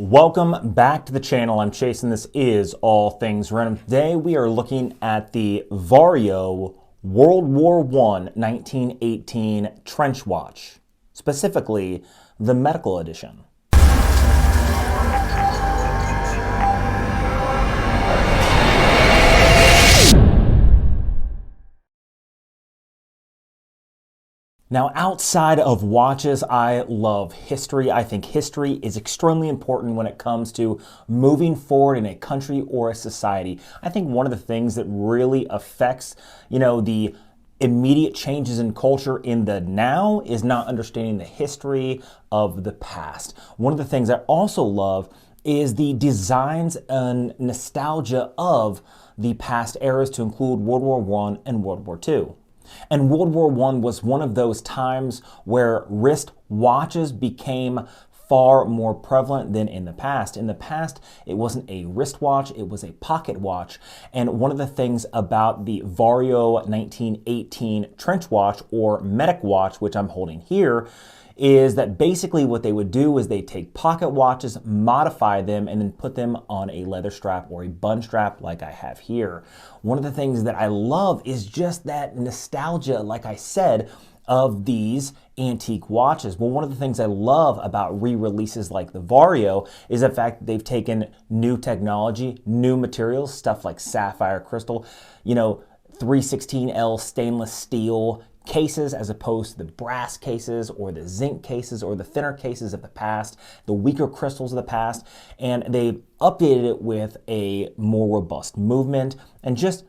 Welcome back to the channel. I'm Chase and this is All Things Random. Today we are looking at the Vario World War I 1918 Trench Watch, specifically the medical edition. Now, outside of watches, I love history. I think history is extremely important when it comes to moving forward in a country or a society. I think one of the things that really affects, the immediate changes in culture in the now is not understanding the history of the past. One of the things I also love is the designs and nostalgia of the past eras to include World War I and World War II. And World War I was one of those times where wrist watches became far more prevalent than in the past. In the past, it wasn't a wristwatch, it was a pocket watch. And one of the things about the Vario 1918 trench watch or medic watch, which I'm holding here, is that basically what they would do is they take pocket watches, modify them, and then put them on a leather strap or a bun strap like I have here. One of the things that I love is just that nostalgia, like I said, of these antique watches. Well, one of the things I love about re-releases like the Vario is the fact that they've taken new technology, new materials, stuff like sapphire crystal, 316L stainless steel cases as opposed to the brass cases or the zinc cases or the thinner cases of the past, the weaker crystals of the past, and they've updated it with a more robust movement and just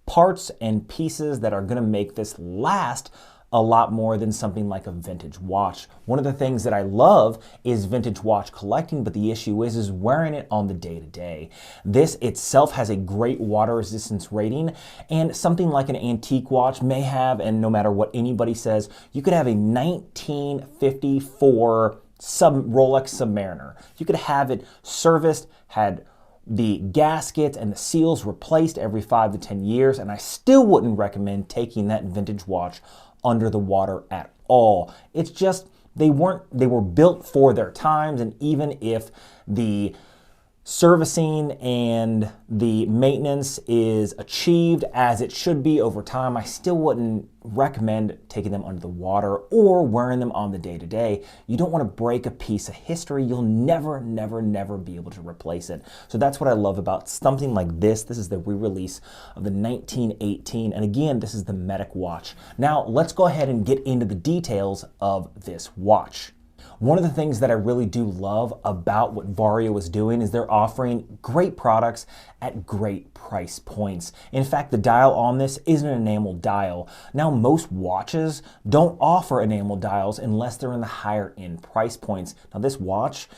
parts and pieces that are going to make this last a lot more than something like a vintage watch. One of the things that I love is vintage watch collecting, but the issue is wearing it on the day-to-day. This itself has a great water resistance rating, and something like an antique watch may have, and no matter what anybody says, you could have a 1954 Rolex Submariner. You could have it serviced, had the gaskets and the seals replaced every 5 to 10 years, and I still wouldn't recommend taking that vintage watch under the water at all. It's just, they were built for their times, and even if the servicing and the maintenance is achieved as it should be over time, I still wouldn't recommend taking them under the water or wearing them on the day-to-day. You don't want to break a piece of history. You'll never be able to replace it. So that's what I love about something like this. This is the re-release of the 1918, and again, this is the medic watch. Now, let's go ahead and get into the details of this watch. One of the things that I really do love about what Vario is doing is they're offering great products at great price points. In fact, the dial on this is an enamel dial. Now, most watches don't offer enamel dials unless they're in the higher end price points. Now, this watch,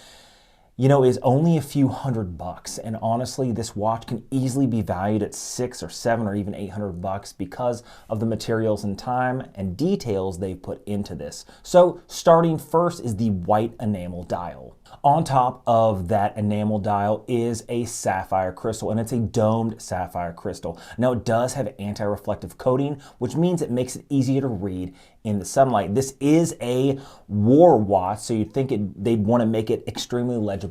is only a few $100, and honestly, this watch can easily be valued at $600 or $700 or even $800 because of the materials and time and details they put into this. So, starting first is the white enamel dial. On top of that enamel dial is a sapphire crystal, and it's a domed sapphire crystal. Now, it does have anti-reflective coating, which means it makes it easier to read in the sunlight. This is a war watch, so you'd think they'd want to make it extremely legible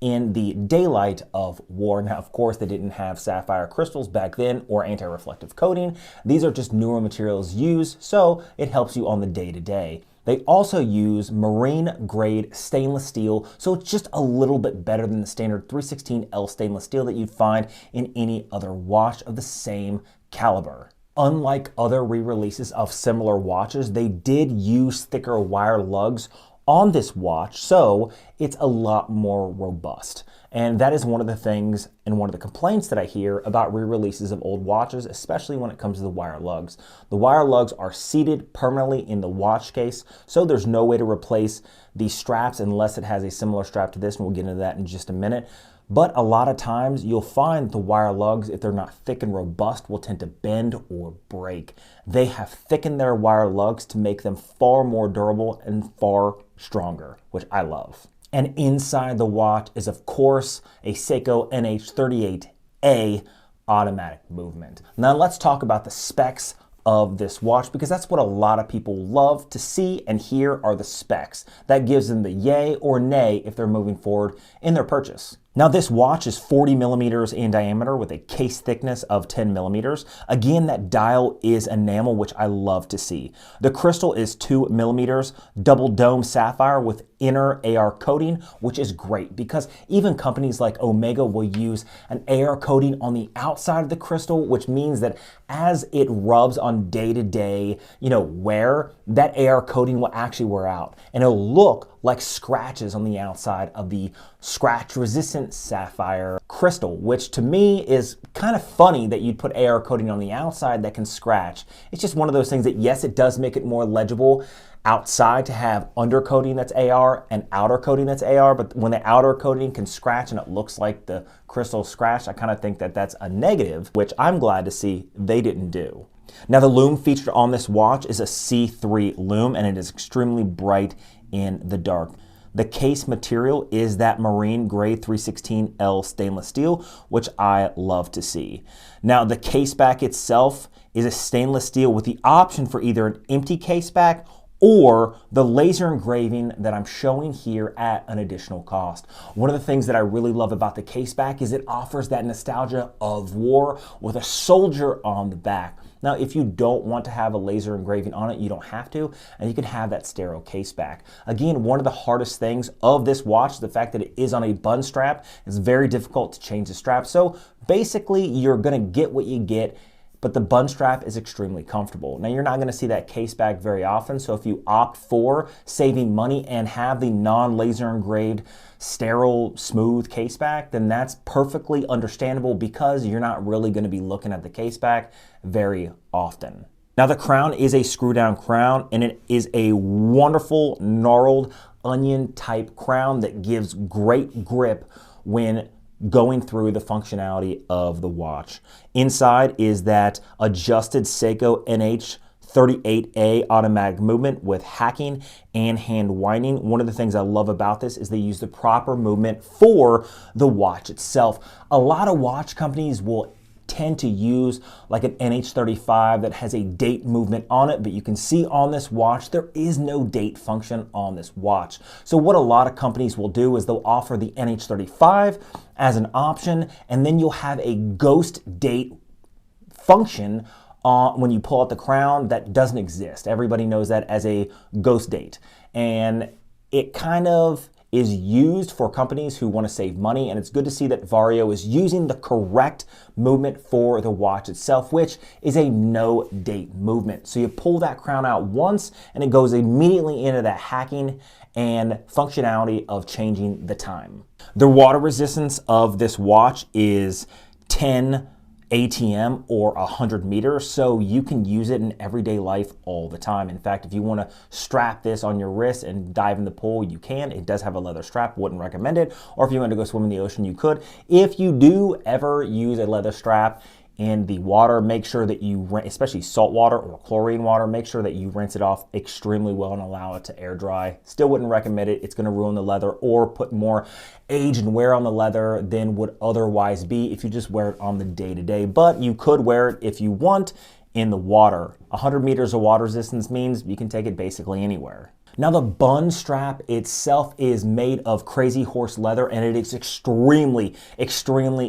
in the daylight of war. Now, of course, they didn't have sapphire crystals back then or anti-reflective coating. These are just newer materials used, so it helps you on the day-to-day. They also use marine-grade stainless steel, so it's just a little bit better than the standard 316L stainless steel that you'd find in any other watch of the same caliber. Unlike other re-releases of similar watches, they did use thicker wire lugs on this watch, so it's a lot more robust. And that is one of the things and one of the complaints that I hear about re-releases of old watches, especially when it comes to the wire lugs. The wire lugs are seated permanently in the watch case, so there's no way to replace the straps unless it has a similar strap to this, and we'll get into that in just a minute. But a lot of times you'll find the wire lugs, if they're not thick and robust, will tend to bend or break. They have thickened their wire lugs to make them far more durable and far stronger, which I love. And inside the watch is, of course, a Seiko NH38A automatic movement. Now let's talk about the specs of this watch because that's what a lot of people love to see, and here are the specs. That gives them the yay or nay if they're moving forward in their purchase. Now this watch is 40 millimeters in diameter with a case thickness of 10 millimeters. Again, that dial is enamel, which I love to see. The crystal is 2 millimeters, double dome sapphire with inner AR coating, which is great because even companies like Omega will use an AR coating on the outside of the crystal, which means that as it rubs on day-to-day, wear, that AR coating will actually wear out and it'll look like scratches on the outside of the scratch-resistant sapphire crystal, which to me is kind of funny that you'd put AR coating on the outside that can scratch. It's just one of those things that, yes, it does make it more legible outside to have undercoating that's AR and outer coating that's AR, but when the outer coating can scratch and it looks like the crystal scratched, I kind of think that that's a negative, which I'm glad to see they didn't do. Now the lume featured on this watch is a C3 lume and it is extremely bright in the dark. The case material is that marine grade 316L stainless steel, which I love to see. Now the case back itself is a stainless steel with the option for either an empty case back or the laser engraving that I'm showing here at an additional cost. One of the things that I really love about the case back is it offers that nostalgia of war with a soldier on the back. Now, if you don't want to have a laser engraving on it, you don't have to, and you can have that stereo case back. Again, one of the hardest things of this watch is the fact that it is on a bun strap. It's very difficult to change the strap. So basically, you're gonna get what you get, but the bun strap is extremely comfortable. Now, you're not gonna see that case back very often, so if you opt for saving money and have the non-laser engraved sterile smooth case back, then that's perfectly understandable because you're not really gonna be looking at the case back very often. Now the crown is a screw down crown and it is a wonderful gnarled onion type crown that gives great grip when going through the functionality of the watch. Inside is that adjusted Seiko NH38A automatic movement with hacking and hand winding. One of the things I love about this is they use the proper movement for the watch itself. A lot of watch companies will tend to use like an NH35 that has a date movement on it, but you can see on this watch there is no date function on this watch. So what a lot of companies will do is they'll offer the NH35 as an option, and then you'll have a ghost date function when you pull out the crown that doesn't exist. Everybody knows that as a ghost date, and it kind of is used for companies who want to save money, and it's good to see that Vario is using the correct movement for the watch itself, which is a no date movement. So you pull that crown out once and it goes immediately into that hacking and functionality of changing the time. The water resistance of this watch is 10 ATM or 100 meters, so you can use it in everyday life all the time. In fact, if you want to strap this on your wrist and dive in the pool, you can. It does have a leather strap, wouldn't recommend it. Or if you want to go swim in the ocean, you could. If you do ever use a leather strap in the water, make sure that you, especially salt water or chlorine water, make sure that you rinse it off extremely well and allow it to air dry. Still wouldn't recommend it. It's going to ruin the leather or put more age and wear on the leather than would otherwise be if you just wear it on the day-to-day. But you could wear it if you want in the water. 100 meters of water resistance means you can take it basically anywhere. Now the bun strap itself is made of crazy horse leather and it is extremely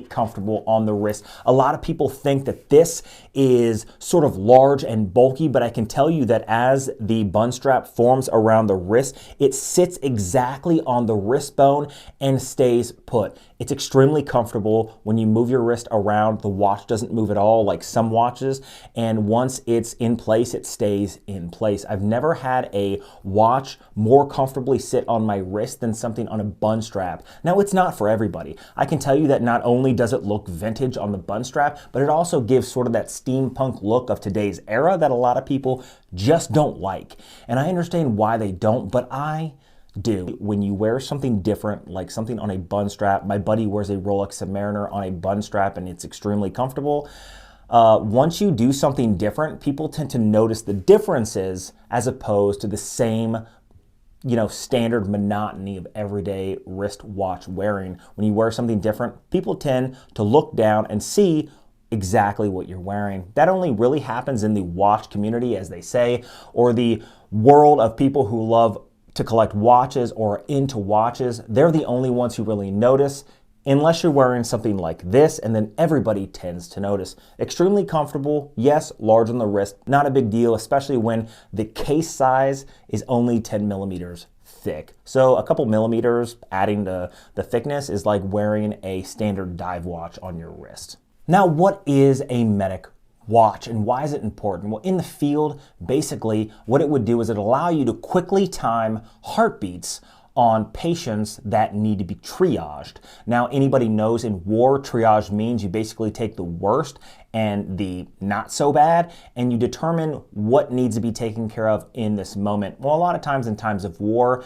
comfortable on the wrist. A lot of people think that this is sort of large and bulky, but I can tell you that as the bun strap forms around the wrist, it sits exactly on the wrist bone and stays put. It's extremely comfortable. When you move your wrist around, the watch doesn't move at all like some watches, and once it's in place, it stays in place. I've never had a watch more comfortably sit on my wrist than something on a bun strap. Now, it's not for everybody. I can tell you that not only does it look vintage on the bun strap, but it also gives sort of that steampunk look of today's era that a lot of people just don't like. And I understand why they don't, but I do. When you wear something different, like something on a bun strap, my buddy wears a Rolex Submariner on a bun strap and it's extremely comfortable. Once you do something different, people tend to notice the differences as opposed to the same, standard monotony of everyday wrist watch wearing. When you wear something different, people tend to look down and see exactly what you're wearing. That only really happens in the watch community, as they say, or the world of people who love to collect watches or into watches. They're the only ones who really notice, unless you're wearing something like this, and then everybody tends to notice. Extremely comfortable, yes, large on the wrist, not a big deal, especially when the case size is only 10 millimeters thick. So a couple millimeters adding to the thickness is like wearing a standard dive watch on your wrist. Now, what is a Medic watch and why is it important? Well, in the field, basically what it would do is it allow you to quickly time heartbeats on patients that need to be triaged. Now, anybody knows in war, triage means you basically take the worst and the not so bad, and you determine what needs to be taken care of in this moment. Well, a lot of times in times of war,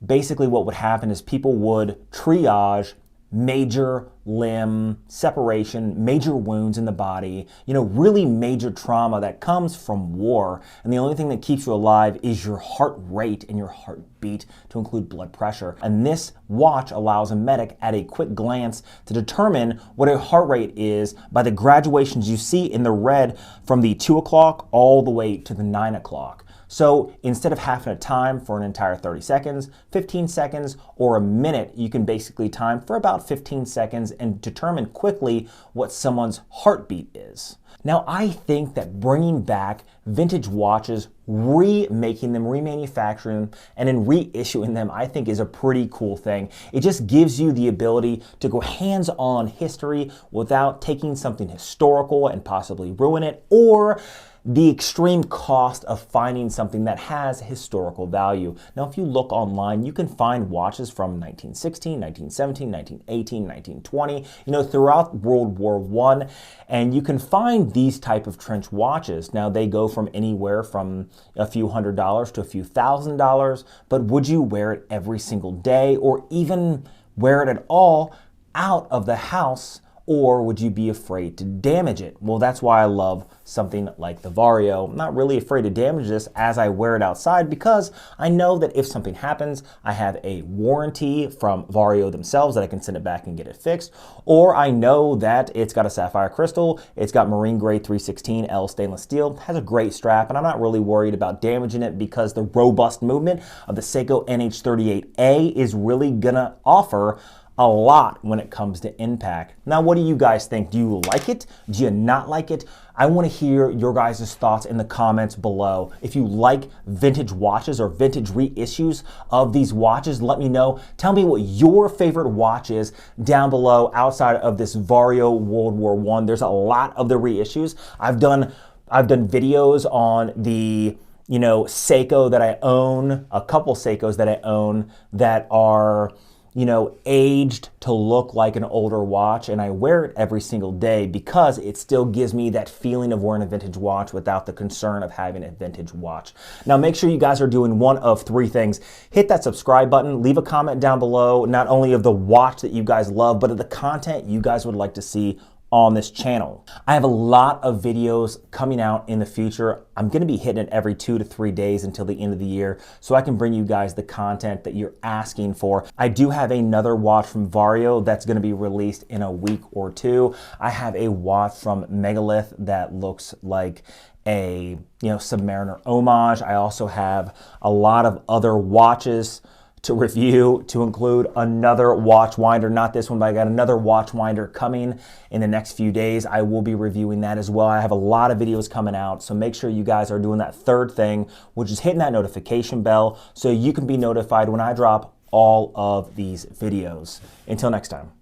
basically what would happen is people would triage major limb separation, major wounds in the body, really major trauma that comes from war. And the only thing that keeps you alive is your heart rate and your heartbeat, to include blood pressure. And this watch allows a medic at a quick glance to determine what a heart rate is by the graduations you see in the red from the 2 o'clock all the way to the 9 o'clock. So instead of having to time for an entire 30 seconds, 15 seconds, or a minute, you can basically time for about 15 seconds and determine quickly what someone's heartbeat is. Now, I think that bringing back vintage watches, remaking them, remanufacturing them, and then reissuing them, I think is a pretty cool thing. It just gives you the ability to go hands-on history without taking something historical and possibly ruin it, or the extreme cost of finding something that has historical value. Now, if you look online, you can find watches from 1916, 1917, 1918, 1920, throughout World War I, and you can find these type of trench watches. Now, they go from anywhere from a few $100s to a few $1,000s, but would you wear it every single day or even wear it at all out of the house? Or would you be afraid to damage it? Well, that's why I love something like the Vario. I'm not really afraid to damage this as I wear it outside, because I know that if something happens, I have a warranty from Vario themselves that I can send it back and get it fixed. Or I know that it's got a sapphire crystal, it's got marine grade 316L stainless steel, has a great strap, and I'm not really worried about damaging it because the robust movement of the Seiko NH38A is really gonna offer a lot when it comes to impact. Now, what do you guys think? Do you like it? Do you not like it? I want to hear your guys' thoughts in the comments below. If you like vintage watches or vintage reissues of these watches, let me know. Tell me what your favorite watch is down below outside of this Vario World War I. There's a lot of the reissues. I've done videos on the Seiko that I own, a couple Seikos that I own that are aged to look like an older watch, and I wear it every single day because it still gives me that feeling of wearing a vintage watch without the concern of having a vintage watch. Now, make sure you guys are doing one of three things. Hit that subscribe button, leave a comment down below, not only of the watch that you guys love, but of the content you guys would like to see on this channel. I have a lot of videos coming out in the future. I'm gonna be hitting it every 2 to 3 days until the end of the year, so I can bring you guys the content that you're asking for. I do have another watch from Vario that's gonna be released in a week or two. I have a watch from Megalith that looks like a Submariner homage. I also have a lot of other watches to review, to include another watch winder, not this one, but I got another watch winder coming in the next few days. I will be reviewing that as well. I have a lot of videos coming out, so make sure you guys are doing that third thing, which is hitting that notification bell so you can be notified when I drop all of these videos. Until next time.